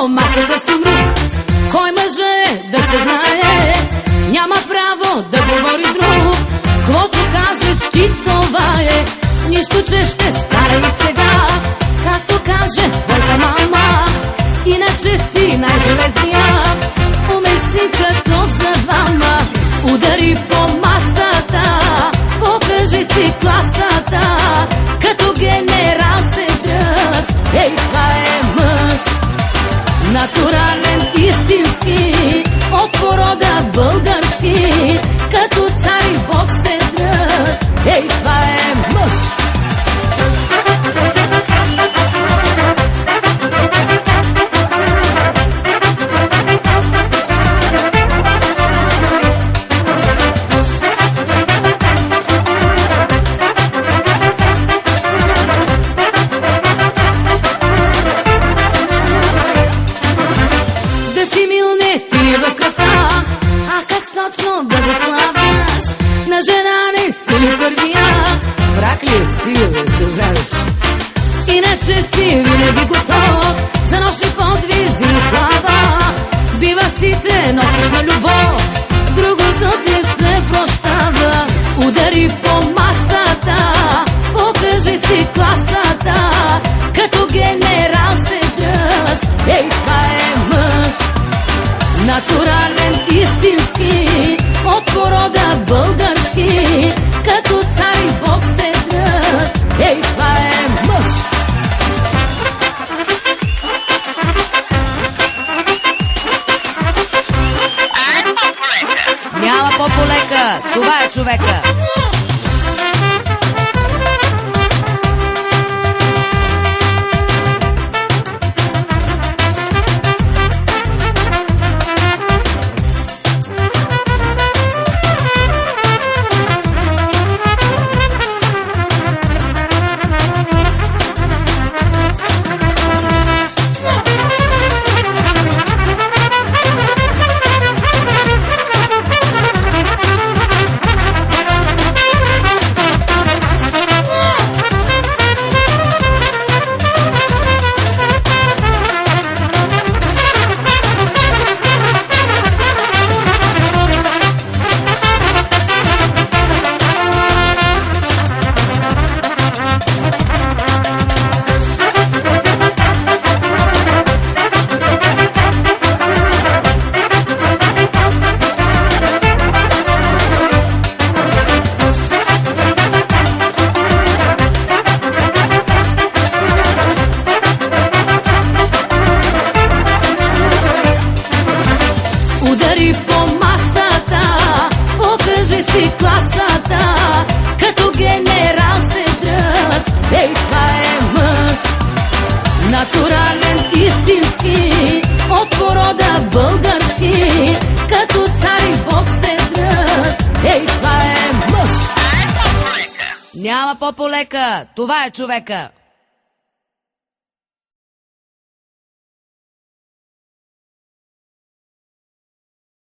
по масата сумрук. Кой мъже да се знае, няма право да говори друг. Каквото кажеш ти, това е. Нищо, че ще стане и сега, както каже твоята мама. Иначе си най-железния, умей си като за двама. Удари по масата, покажи си класата, като генерал се дръж. Ей, това е мъж, натурален, истински, от порода български, като цар и бог се дръж. Ей, това е мъж. Сочно да го славяш, на жена не си ли първия, брак ли си да се вреш? Иначе си винаги готов за нощни подвизи и слава. Бива си те носиш на любов, другото ти се прощава. Удари по масата, покажи си класата, като генерал се дръж. Ей, това е мъж, натурален, истински, от порода български, като цар и бог се дръж. Ей, това е мъж. Няма по-полека, това е човека. Удари по масата, покажи си класата, като генерал се дръж. Ей, това е мъж, натурален, истински, от порода български, като цар и бог се дръж. Ей, това е мъж. Няма по-полека, това е човека.